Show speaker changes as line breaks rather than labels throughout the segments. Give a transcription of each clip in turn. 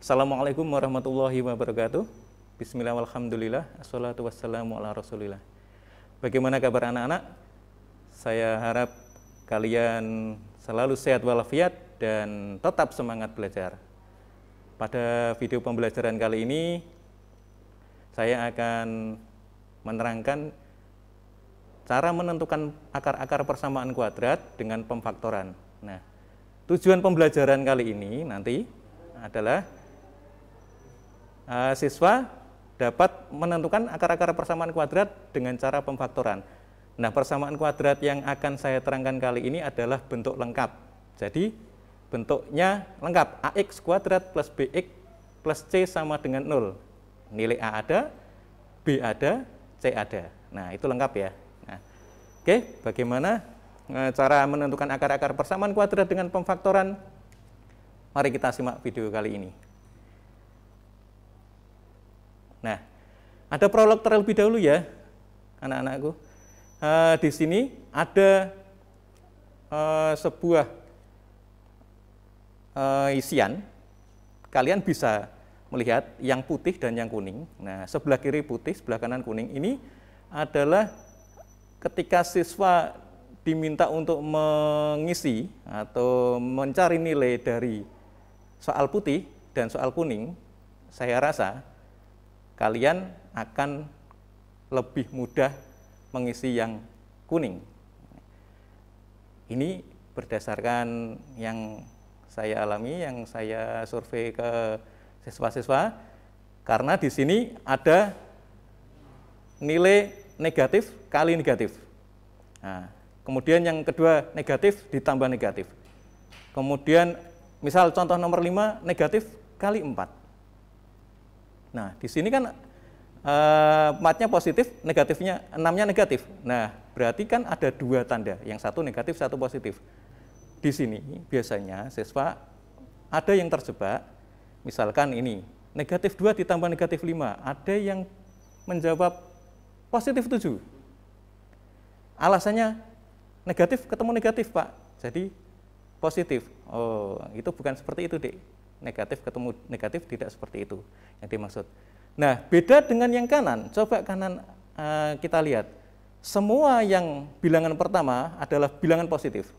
Assalamualaikum warahmatullahi wabarakatuh. Bismillah walhamdulillah, assalatu wassalamu ala rasulillah. Bagaimana kabar anak-anak? Saya harap kalian selalu sehat walafiat dan tetap semangat belajar. Pada video pembelajaran kali ini, saya akan menerangkan cara menentukan akar-akar persamaan kuadrat dengan pemfaktoran. Nah, tujuan pembelajaran kali ini nanti adalah siswa dapat menentukan akar-akar persamaan kuadrat dengan cara pemfaktoran. Nah, persamaan kuadrat yang akan saya terangkan kali ini adalah bentuk lengkap. Jadi, bentuknya lengkap, ax kuadrat plus bx plus c sama dengan 0. Nilai a ada, b ada, c ada. Nah, itu lengkap ya. Nah, oke, bagaimana cara menentukan akar-akar persamaan kuadrat dengan pemfaktoran? Mari kita simak video kali ini. Nah, ada prolog terlebih dahulu ya, anak-anakku. Di sini ada sebuah isian. Kalian bisa melihat yang putih dan yang kuning. Nah, sebelah kiri putih, sebelah kanan kuning. Ini adalah ketika siswa diminta untuk mengisi atau mencari nilai dari soal putih dan soal kuning, saya rasa kalian akan lebih mudah mengisi yang kuning. Ini berdasarkan yang saya alami, yang saya survei ke siswa-siswa, karena di sini ada nilai negatif kali negatif. Nah, kemudian yang kedua negatif ditambah negatif. Kemudian misal contoh nomor 5 negatif kali 4. Nah, di sini kan 4-nya positif, negatifnya 6-nya negatif. Nah, berarti kan ada dua tanda, yang satu negatif, satu positif. Di sini biasanya siswa ada yang terjebak, misalkan ini, negatif 2 ditambah negatif 5, ada yang menjawab positif 7. Alasannya negatif ketemu negatif, Pak, jadi positif. Oh, itu bukan seperti itu, Dek. Negatif ketemu negatif tidak seperti itu yang dimaksud. Nah, beda dengan yang kanan. Coba kanan kita lihat. Semua yang bilangan pertama adalah bilangan positif.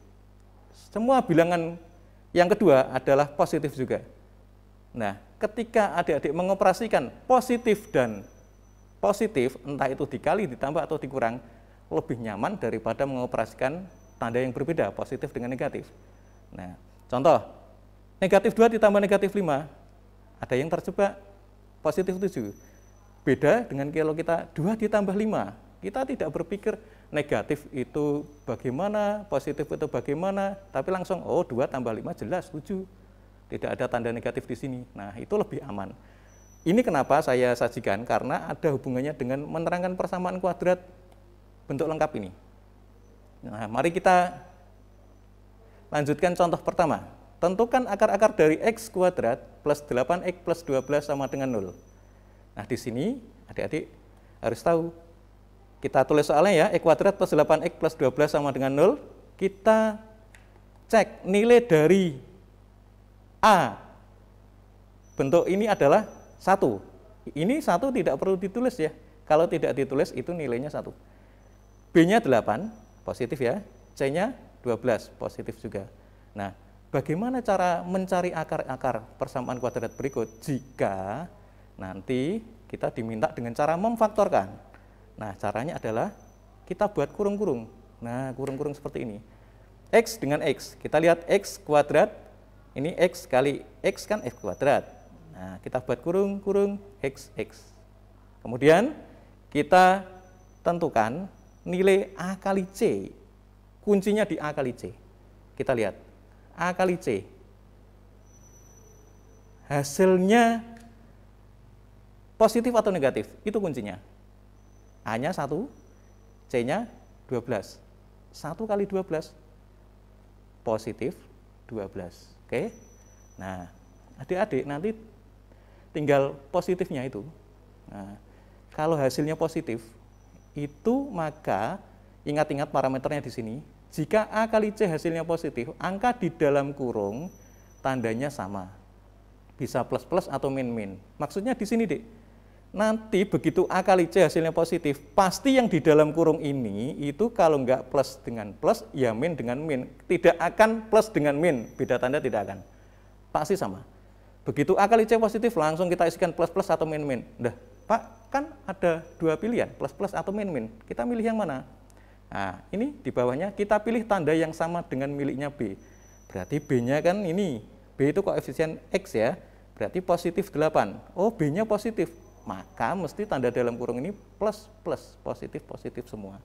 Semua bilangan yang kedua adalah positif juga. Nah, ketika adik-adik mengoperasikan positif dan positif, entah itu dikali, ditambah, atau dikurang, lebih nyaman daripada mengoperasikan tanda yang berbeda, positif dengan negatif. Nah, contoh, negatif 2 ditambah negatif 5, ada yang terjebak positif 7. Beda dengan kalau kita 2 ditambah 5, kita tidak berpikir negatif itu bagaimana, positif itu bagaimana, tapi langsung, oh 2 tambah 5 jelas 7. Tidak ada tanda negatif di sini. Nah, itu lebih aman. Ini kenapa saya sajikan, karena ada hubungannya dengan menerangkan persamaan kuadrat bentuk lengkap ini. Nah, mari kita lanjutkan contoh pertama. Tentukan akar-akar dari x kuadrat plus 8x plus 12 sama dengan 0. Nah, di sini adik-adik harus tahu. Kita tulis soalnya ya, x kuadrat plus 8x plus 12 sama dengan 0. Kita cek nilai dari A. Bentuk ini adalah 1. Ini 1 tidak perlu ditulis ya. Kalau tidak ditulis itu nilainya 1. B-nya 8, positif ya. C-nya 12, positif juga. Nah, bagaimana cara mencari akar-akar persamaan kuadrat berikut jika nanti kita diminta dengan cara memfaktorkan? Nah, caranya adalah kita buat kurung-kurung. Nah, kurung-kurung seperti ini. X dengan X. Kita lihat X kuadrat, ini X kali X kan X kuadrat. Nah, kita buat kurung-kurung X, X. Kemudian kita tentukan nilai A kali C. Kuncinya di A kali C. Kita lihat. A kali C. Hasilnya positif atau negatif? Itu kuncinya. A-nya 1, C-nya 12. 1 kali 12 positif 12. Oke. Nah, adik-adik nanti tinggal positifnya itu. Nah, kalau hasilnya positif, itu maka ingat-ingat parameternya di sini. Jika A kali C hasilnya positif, angka di dalam kurung tandanya sama. Bisa plus-plus atau min-min. Maksudnya di sini, Dik. Nanti begitu A kali C hasilnya positif, pasti yang di dalam kurung ini itu kalau nggak plus dengan plus, ya min dengan min. Tidak akan plus dengan min, beda tanda tidak akan. Pasti sama. Begitu A kali C positif, langsung kita isikan plus-plus atau min-min. Udah, Pak, kan ada dua pilihan, plus-plus atau min-min. Kita milih yang mana? Nah, ini di bawahnya kita pilih tanda yang sama dengan miliknya B. Berarti B-nya kan ini, B itu koefisien X ya, berarti positif 8. Oh, B-nya positif. Maka mesti tanda dalam kurung ini plus, plus, positif, positif semua.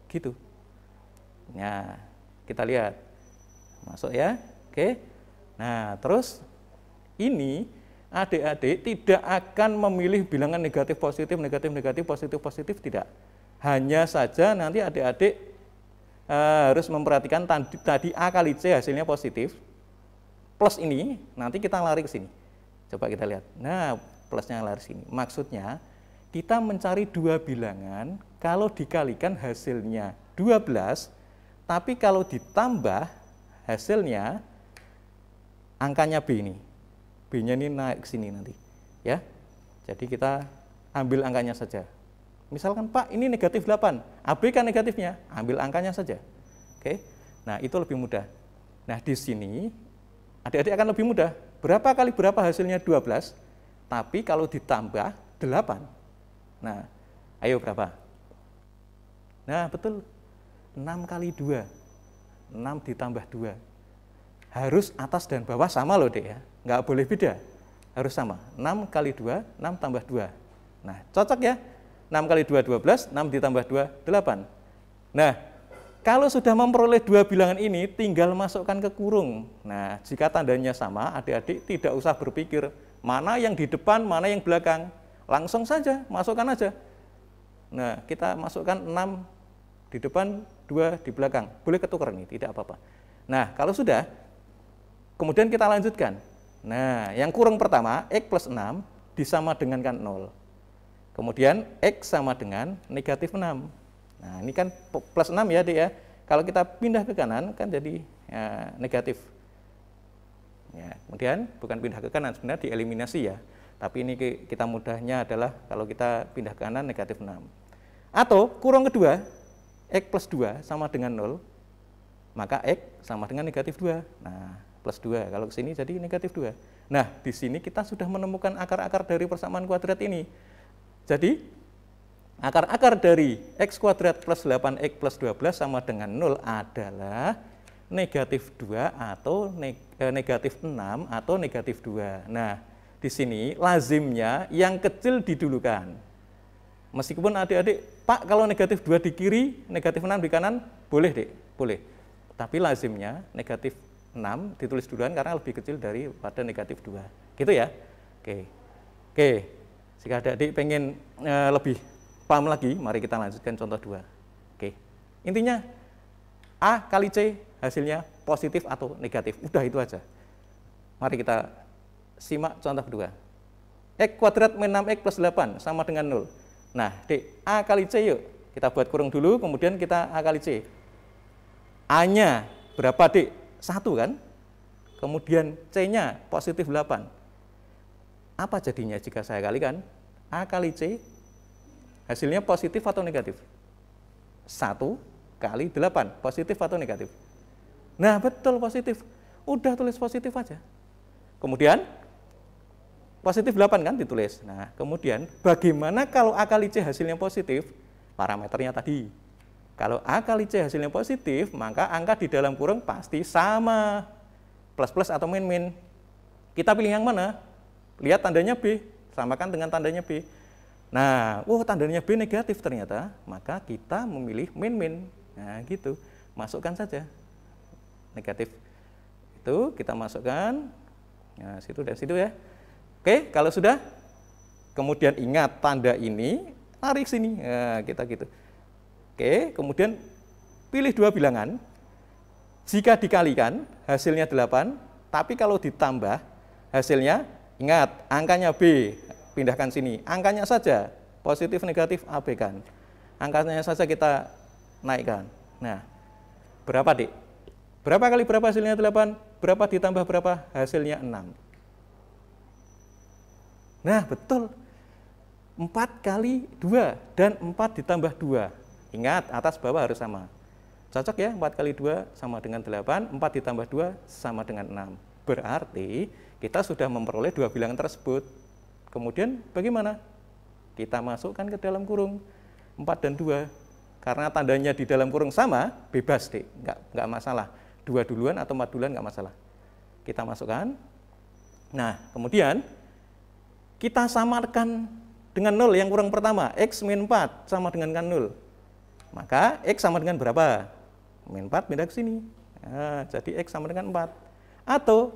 Gitu. Nah, kita lihat. Masuk ya. Oke. Nah, terus ini adik-adik tidak akan memilih bilangan negatif, positif, negatif, negatif, positif, positif, tidak. Hanya saja nanti adik-adik harus memperhatikan tadi A kali C hasilnya positif. Plus ini, nanti kita lari ke sini. Coba kita lihat. Nah, plusnya lari sini. Maksudnya kita mencari dua bilangan, kalau dikalikan hasilnya 12, tapi kalau ditambah hasilnya angkanya B ini. B-nya ini naik ke sini nanti. Ya. Jadi kita ambil angkanya saja. Misalkan Pak ini negatif 8, AB kan negatifnya, ambil angkanya saja. Oke. Nah, itu lebih mudah. Nah, di sini adik-adik akan lebih mudah. Berapa kali berapa hasilnya 12? Tapi kalau ditambah 8. Nah, ayo berapa? Nah, betul. 6 kali 2. 6 ditambah 2. Harus atas dan bawah sama loh, Dek ya. Nggak boleh beda. Harus sama. 6 kali 2, 6 tambah 2. Nah, cocok ya. 6 kali 2, 12. 6 ditambah 2, 8. Nah, kalau sudah memperoleh dua bilangan ini, tinggal masukkan ke kurung. Nah, jika tandanya sama, adik-adik tidak usah berpikir mana yang di depan, mana yang belakang. Langsung saja, masukkan aja. Nah, kita masukkan 6 di depan, 2 di belakang. Boleh ketukar nih, tidak apa-apa. Nah, kalau sudah, kemudian kita lanjutkan. Nah, yang kurung pertama, X plus 6 disama dengan kan 0. Kemudian, X sama dengan negatif 6. Nah, ini kan plus 6 ya, Dek ya. Kalau kita pindah ke kanan, kan jadi ya, negatif. Ya, kemudian bukan pindah ke kanan, sebenarnya dieliminasi ya. Tapi ini kita mudahnya adalah kalau kita pindah ke kanan negatif 6. Atau kurung kedua, X plus 2 sama dengan 0, maka X sama dengan negatif 2. Nah, plus 2, kalau ke sini jadi negatif 2. Nah, di sini kita sudah menemukan akar-akar dari persamaan kuadrat ini. Jadi, akar-akar dari X kuadrat plus 8X plus 12 sama dengan 0 adalah negatif 2 atau negatif 6 atau negatif 2. Nah, di sini lazimnya yang kecil didulukan. Meskipun adik-adik, Pak kalau negatif 2 di kiri, negatif 6 di kanan, boleh Dek, boleh. Tapi lazimnya negatif 6 ditulis duluan karena lebih kecil daripada negatif 2. Gitu ya. Oke. Jika adik-adik pengen lebih paham lagi, mari kita lanjutkan contoh 2. Oke. Intinya A kali C hasilnya positif atau negatif. Udah itu aja. Mari kita simak contoh kedua. X kuadrat min 6X plus 8 sama dengan 0. Nah, Dek, A kali C yuk. Kita buat kurung dulu, kemudian kita A kali C. A-nya berapa, Dek? 1 kan? Kemudian C-nya positif 8. Apa jadinya jika saya kalikan? A kali C hasilnya positif atau negatif? 1 kali 8, positif atau negatif? Nah, betul positif. Udah tulis positif aja. Kemudian positif 8 kan ditulis. Nah, kemudian bagaimana kalau A kali C hasilnya positif? Parameternya tadi. Kalau A kali C hasilnya positif, maka angka di dalam kurung pasti sama. Plus-plus atau min-min. Kita pilih yang mana? Lihat tandanya B, samakan dengan tandanya B. Nah, tandanya B negatif ternyata, maka kita memilih min-min. Nah, gitu. Masukkan saja. Negatif itu kita masukkan. Nah, situ dan situ ya. Oke, kalau sudah, kemudian ingat tanda ini, tarik sini. Nah, kita gitu. Oke, kemudian pilih dua bilangan. Jika dikalikan, hasilnya 8. Tapi kalau ditambah, hasilnya, ingat, angkanya B. Pindahkan sini. Angkanya saja, positif, negatif, abaikan. Angkanya saja kita naikkan. Nah, berapa, Dik? Berapa kali berapa hasilnya 8? Berapa ditambah berapa? Hasilnya 6. Nah, betul. 4 kali 2 dan 4 ditambah 2. Ingat, atas bawah harus sama. Cocok ya, 4 kali 2 sama dengan 8, 4 ditambah 2 sama dengan 6. Berarti kita sudah memperoleh dua bilangan tersebut. Kemudian bagaimana? Kita masukkan ke dalam kurung 4 dan 2. Karena tandanya di dalam kurung sama, bebas deh, nggak masalah. 2 duluan atau 4 duluan nggak masalah. Kita masukkan. Nah, kemudian kita samakan dengan 0 yang kurung pertama, X min 4 sama dengan kan 0. Maka X sama dengan berapa? Min 4 pindah ke sini. Nah, jadi X sama dengan 4. Atau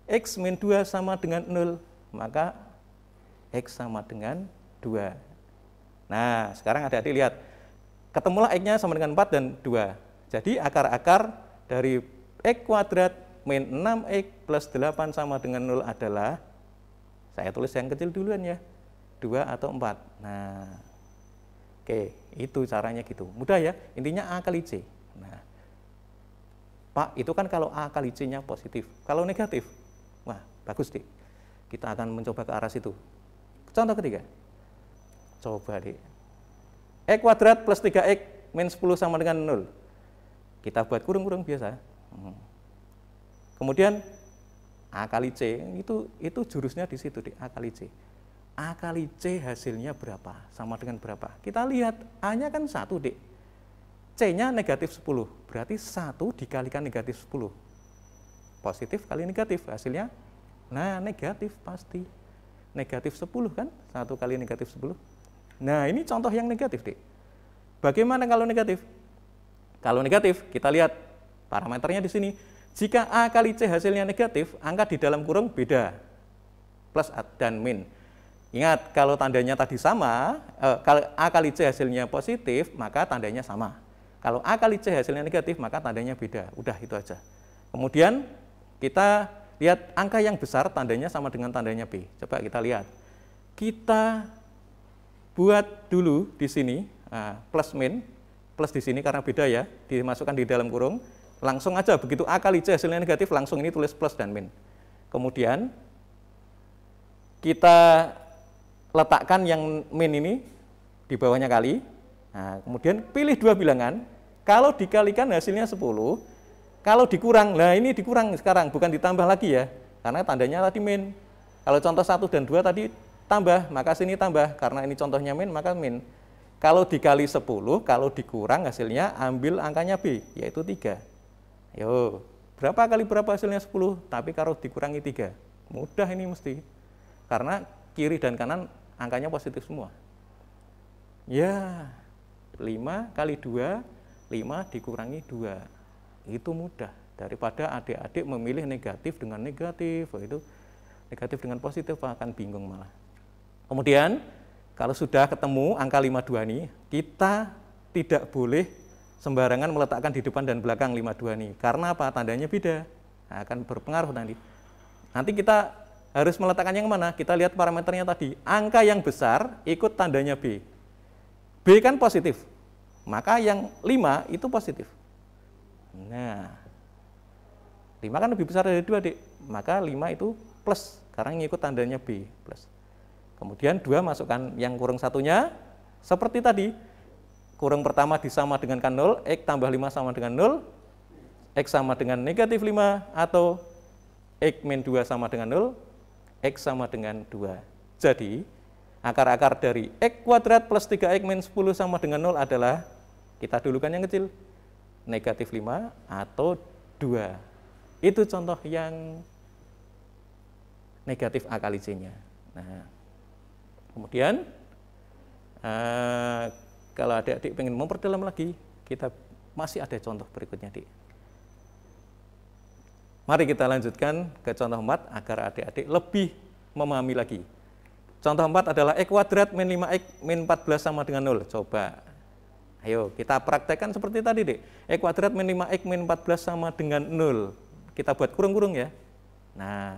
X min 2 sama dengan 0. Maka X sama dengan 2. Nah, sekarang adik-adik lihat. Ketemulah X-nya sama dengan 4 dan 2. Jadi akar-akar dari X kuadrat min 6X plus 8 sama dengan 0 adalah, saya tulis yang kecil duluan ya, 2 atau 4. Nah, oke, itu caranya gitu. Mudah ya, intinya A kali C. Nah, Pak, itu kan kalau A kali C-nya positif. Kalau negatif, wah, bagus deh. Kita akan mencoba ke arah situ. Contoh ketiga. Coba deh. X kuadrat plus 3X min 10 sama dengan 0. Kita buat kurung-kurung biasa. Kemudian A kali C, itu jurusnya di situ deh, A kali C. A kali C hasilnya berapa? Sama dengan berapa? Kita lihat, A-nya kan 1, Dek. C-nya negatif 10, berarti 1 dikalikan negatif 10. Positif kali negatif, hasilnya, nah negatif pasti. Negatif 10 kan? 1 kali negatif 10. Nah, ini contoh yang negatif, Dek. Bagaimana kalau negatif? Kalau negatif, kita lihat parameternya di sini. Jika A kali C hasilnya negatif, angka di dalam kurung beda. Plus dan min. Ingat, kalau tandanya tadi sama, kalau A kali C hasilnya positif, maka tandanya sama. Kalau A kali C hasilnya negatif, maka tandanya beda. Udah, itu aja. Kemudian kita lihat angka yang besar, tandanya sama dengan tandanya B. Coba kita lihat. Kita buat dulu di sini, plus min, plus di sini karena beda ya, dimasukkan di dalam kurung. Langsung aja, begitu A kali C hasilnya negatif, langsung ini tulis plus dan min. Kemudian kita letakkan yang min ini di bawahnya kali. Nah, kemudian pilih dua bilangan. Kalau dikalikan hasilnya 10, kalau dikurang, nah ini dikurang sekarang, bukan ditambah lagi ya, karena tandanya tadi min. Kalau contoh 1 dan 2 tadi tambah, maka sini tambah, karena ini contohnya min, maka min. Kalau dikali 10, kalau dikurang hasilnya ambil angkanya B, yaitu 3. Yo, berapa kali berapa hasilnya 10, tapi kalau dikurangi 3. Mudah ini mesti. Karena kiri dan kanan angkanya positif semua. Ya, 5 kali 2, 5 dikurangi 2. Itu mudah. Daripada adik-adik memilih negatif dengan negatif, itu negatif dengan positif akan bingung malah. Kemudian, kalau sudah ketemu angka 52 nih, kita tidak boleh sembarangan meletakkan di depan dan belakang 52 nih. Karena apa? Tandanya beda. Nah, akan berpengaruh nanti. Nanti kita harus meletakkan yang mana? Kita lihat parameternya tadi. Angka yang besar ikut tandanya B. B kan positif. Maka yang 5 itu positif. Nah, 5 kan lebih besar dari 2, Dik. Maka 5 itu plus, karena ngikut tandanya B, plus. Kemudian 2 masukkan yang kurung satunya, seperti tadi. Kurung pertama disama dengan kan 0, X tambah 5 sama dengan 0, X sama dengan negatif 5, atau X min 2 sama dengan 0, X sama dengan 2. Jadi, akar-akar dari X kuadrat plus 3X min 10 sama dengan 0 adalah, kita dulukan yang kecil, negatif 5 atau 2. Itu contoh yang negatif A kali C-nya. Nah, kemudian, kalau adik-adik pengen memperdalam lagi, kita masih ada contoh berikutnya, Dik. Mari kita lanjutkan ke contoh 4 agar adik-adik lebih memahami lagi. Contoh 4 adalah X kuadrat min 5X min 14 sama dengan 0. Coba, ayo kita praktekkan seperti tadi, Dik. X kuadrat min 5X min 14 sama dengan 0. Kita buat kurung-kurung ya. Nah,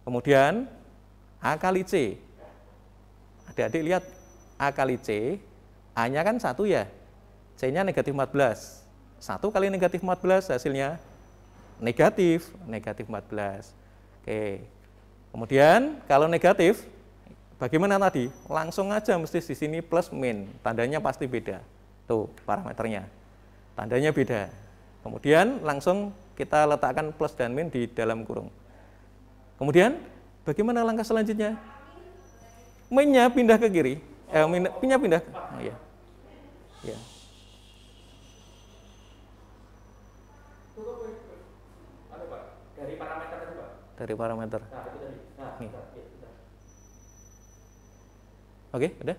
kemudian A kali C. Adik-adik lihat, A kali C, A-nya kan 1 ya, C-nya negatif 14. 1 kali negatif 14 hasilnya negatif 14. Oke. Kemudian kalau negatif, Bagaimana tadi? Langsung aja mesti di sini plus min, tandanya pasti beda. Tuh parameternya, tandanya beda. Kemudian langsung kita letakkan plus dan min di dalam kurung. Kemudian bagaimana langkah selanjutnya? Minnya pindah ke kiri, minnya pindah. Oh, ya. Ya. Dari parameter tadi, Pak. Dari parameter. Nah, itu tadi. Nah, oke, udah.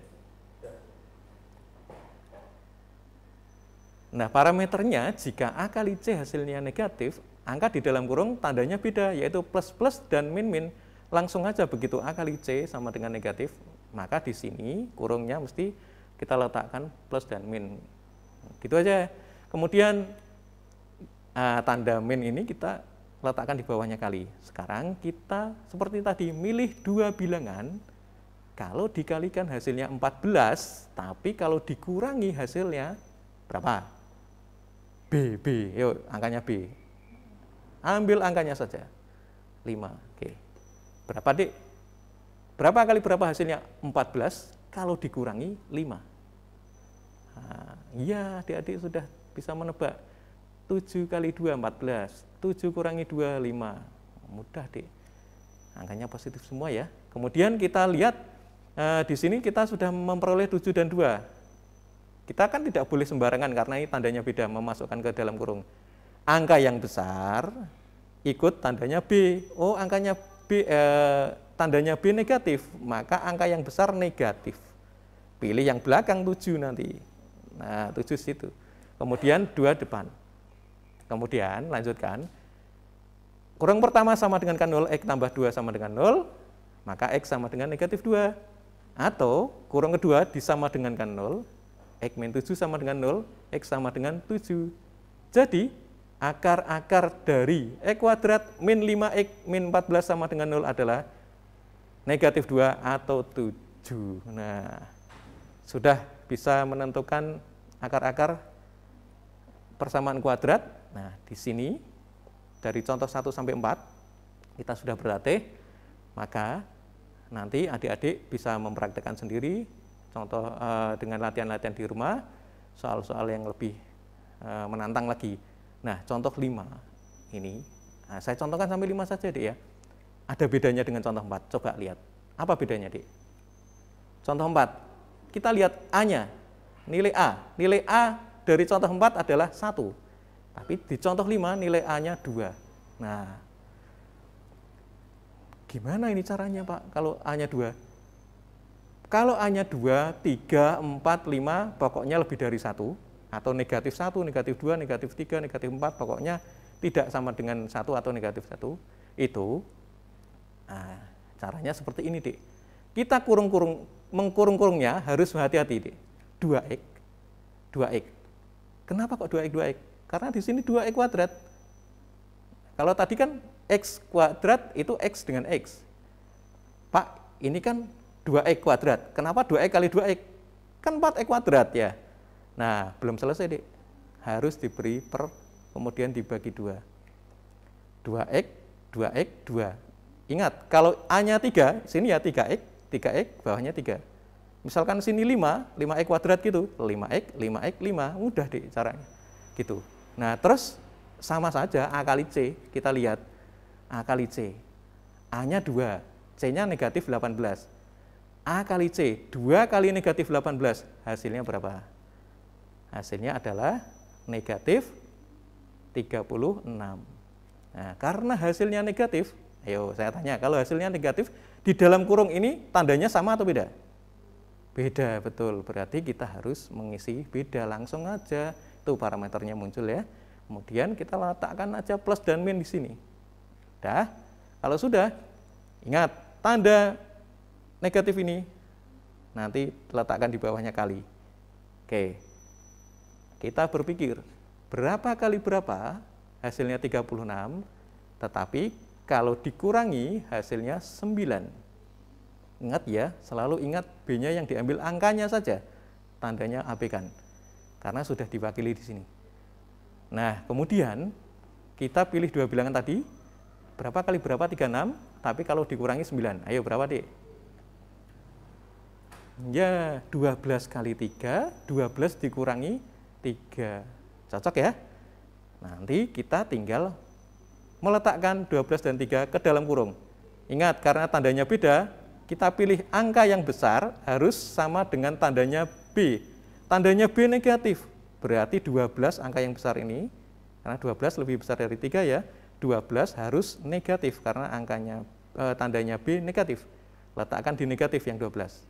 Nah, parameternya jika A kali C hasilnya negatif, angka di dalam kurung tandanya beda, yaitu plus plus dan min min. Langsung aja begitu A kali C sama dengan negatif, maka di sini kurungnya mesti kita letakkan plus dan min. Gitu aja. Kemudian tanda min ini kita letakkan di bawahnya kali. Sekarang kita seperti tadi milih dua bilangan. Kalau dikalikan hasilnya 14, tapi kalau dikurangi hasilnya berapa? B. Yuk, angkanya B. Ambil angkanya saja. 5. Oke. Berapa, Dik? Berapa kali berapa hasilnya? 14 kalau dikurangi 5. Nah, iya, adik-adik sudah bisa menebak. 7 kali 2, 14. 7 kurangi 2, 5. Mudah, Dik. Angkanya positif semua ya. Kemudian kita lihat di sini kita sudah memperoleh 7 dan 2. Kita kan tidak boleh sembarangan karena ini tandanya beda, memasukkan ke dalam kurung. Angka yang besar ikut tandanya B. Oh, angkanya B, tandanya B negatif, maka angka yang besar negatif. Pilih yang belakang 7 nanti. Nah, 7 situ. Kemudian 2 depan. Kemudian lanjutkan. Kurung pertama sama dengan kan 0, X tambah 2 sama dengan 0, maka X sama dengan negatif 2. Atau kurung kedua disama dengankan 0, X min 7 sama dengan 0, X sama dengan 7. Jadi, akar-akar dari X kuadrat min 5X min 14 sama dengan 0 adalah negatif 2 atau 7. Nah, sudah bisa menentukan akar-akar persamaan kuadrat. Nah, di sini dari contoh 1 sampai 4 kita sudah berlatih, maka nanti adik-adik bisa mempraktekkan sendiri, contoh dengan latihan-latihan di rumah, soal-soal yang lebih menantang lagi. Nah, contoh 5 ini, saya contohkan sampai 5 saja, Dik ya. Ada bedanya dengan contoh 4, coba lihat. Apa bedanya, Dik? Contoh 4, kita lihat A-nya, nilai A. Nilai A dari contoh 4 adalah 1, tapi di contoh 5 nilai A-nya 2. Nah, gimana ini caranya, Pak, kalau A-nya 2? Kalau A-nya 2, 3, 4, 5, pokoknya lebih dari 1, atau negatif 1, negatif 2, negatif 3, negatif 4, pokoknya tidak sama dengan 1 atau negatif 1, itu, nah, caranya seperti ini, Dik. Kita mengkurung-kurungnya harus hati-hati, Dik. 2X. Kenapa kok 2X, 2X? Karena di sini 2X kuadrat. Kalau tadi kan X kuadrat itu X dengan X. Pak, ini kan 2X kuadrat. Kenapa 2X kali 2X? Kan 4X kuadrat ya. Nah, belum selesai, Dik. Harus diberi per, kemudian dibagi 2. 2X, 2X, 2. Ingat, kalau A-nya 3, sini ya 3X, 3X, bawahnya 3. Misalkan sini 5, 5X kuadrat gitu. 5X, 5X, 5. Mudah, Dik, caranya. Gitu. Nah, terus sama saja A kali C, kita lihat. A kali C, A-nya 2, C-nya negatif 18. A kali C, 2 kali negatif 18, hasilnya berapa? Hasilnya adalah negatif 36. Nah, karena hasilnya negatif, ayo saya tanya, kalau hasilnya negatif, di dalam kurung ini tandanya sama atau beda? Beda, betul. Berarti kita harus mengisi beda, langsung aja. Itu parameternya muncul ya. Kemudian kita letakkan aja plus dan min di sini. Dah, kalau sudah, ingat tanda negatif ini nanti letakkan di bawahnya kali. Oke, kita berpikir berapa kali berapa hasilnya 36, tetapi kalau dikurangi hasilnya 9. Ingat ya, selalu ingat B-nya yang diambil angkanya saja, tandanya abaikan, karena sudah diwakili di sini. Nah, kemudian kita pilih dua bilangan tadi, berapa kali berapa 36, tapi kalau dikurangi 9. Ayo berapa, Dik? Ya, 12 kali 3, 12 dikurangi 3. Cocok ya? Nanti kita tinggal meletakkan 12 dan 3 ke dalam kurung. Ingat, karena tandanya beda, kita pilih angka yang besar harus sama dengan tandanya B. Tandanya B negatif, berarti 12 angka yang besar ini, karena 12 lebih besar dari 3 ya, 12 harus negatif karena tandanya B negatif. Letakkan di negatif yang 12.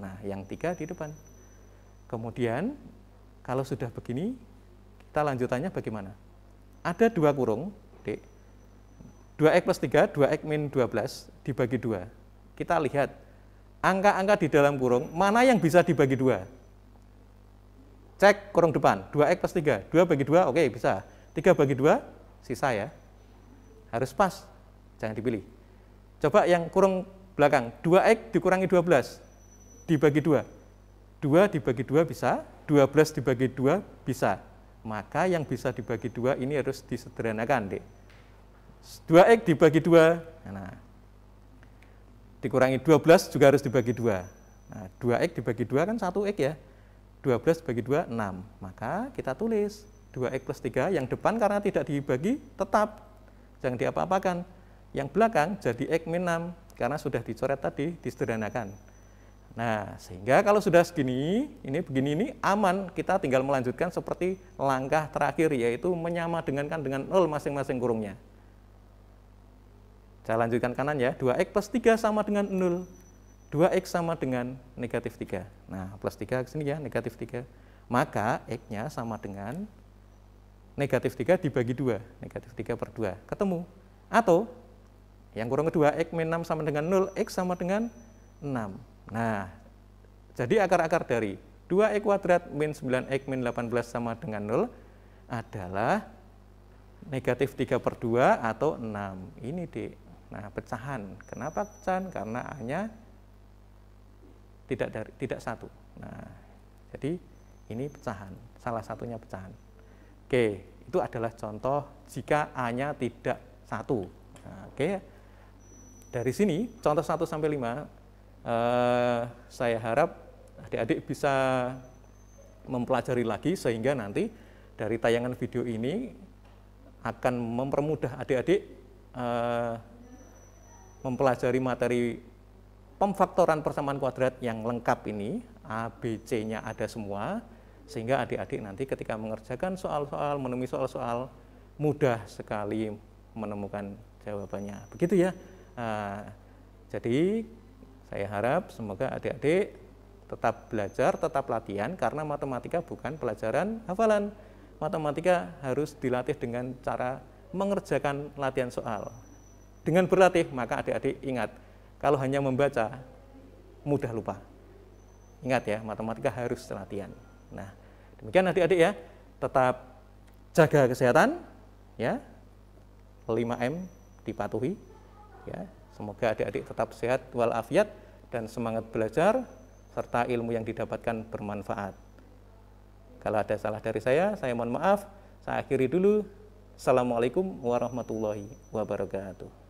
Nah, yang 3 di depan. Kemudian, kalau sudah begini, kita lanjutannya bagaimana? Ada 2 kurung, Dek. 2x plus 3, 2x min 12 dibagi 2. Kita lihat, angka-angka di dalam kurung, mana yang bisa dibagi 2? Cek kurung depan, 2x plus 3, 2 bagi 2, oke bisa. 3 bagi 2, sisa ya. Harus pas, jangan dipilih. Coba yang kurung belakang, 2x dikurangi 12, dibagi 2. 2 dibagi 2 bisa, 12 dibagi 2 bisa. Maka yang bisa dibagi 2 ini harus disederhanakan, Dek. 2x dibagi 2, nah, dikurangi 12 juga harus dibagi 2. Nah, 2x dibagi 2 kan 1x ya. 12 bagi 2, 6. Maka kita tulis 2x plus 3, yang depan karena tidak dibagi tetap, jangan diapa-apakan. Yang belakang jadi x min 6, karena sudah dicoret tadi, disederhanakan. Nah, sehingga kalau sudah segini, ini begini ini aman, kita tinggal melanjutkan seperti langkah terakhir, yaitu menyamadengankan dengan 0 masing-masing kurungnya. Saya lanjutkan kanan ya, 2x plus 3 sama dengan 0. 2x sama dengan negatif 3. Nah, plus 3 ke sini ya, negatif 3. Maka x-nya sama dengan negatif 3 dibagi 2. Negatif 3 per 2. Ketemu. Atau, yang kurung kedua, x min 6 sama dengan 0, x sama dengan 6. Nah, jadi akar-akar dari 2x kuadrat min 9x min 18 sama dengan 0 adalah negatif 3 per 2 atau 6. Ini, Dek. Nah, pecahan. Kenapa pecahan? Karena A-nya tidak 1. Nah, jadi ini pecahan. Salah satunya pecahan. Oke, itu adalah contoh jika A-nya tidak 1. Nah, oke. Dari sini, contoh 1 sampai 5, saya harap adik-adik bisa mempelajari lagi sehingga nanti dari tayangan video ini akan mempermudah adik-adik mempelajari materi pemfaktoran persamaan kuadrat yang lengkap ini, A, B, C-nya ada semua, sehingga adik-adik nanti ketika mengerjakan soal-soal, menemui soal-soal, mudah sekali menemukan jawabannya. Begitu ya. Jadi saya harap semoga adik-adik tetap belajar, tetap latihan, karena matematika bukan pelajaran hafalan. Matematika harus dilatih dengan cara mengerjakan latihan soal. Dengan berlatih, maka adik-adik ingat, kalau hanya membaca, mudah lupa. Ingat ya, matematika harus latihan. Nah, demikian adik-adik ya, tetap jaga kesehatan, ya, 5M dipatuhi, ya. Semoga adik-adik tetap sehat walafiat dan semangat belajar, serta ilmu yang didapatkan bermanfaat. Kalau ada salah dari saya mohon maaf. Saya akhiri dulu. Assalamualaikum warahmatullahi wabarakatuh.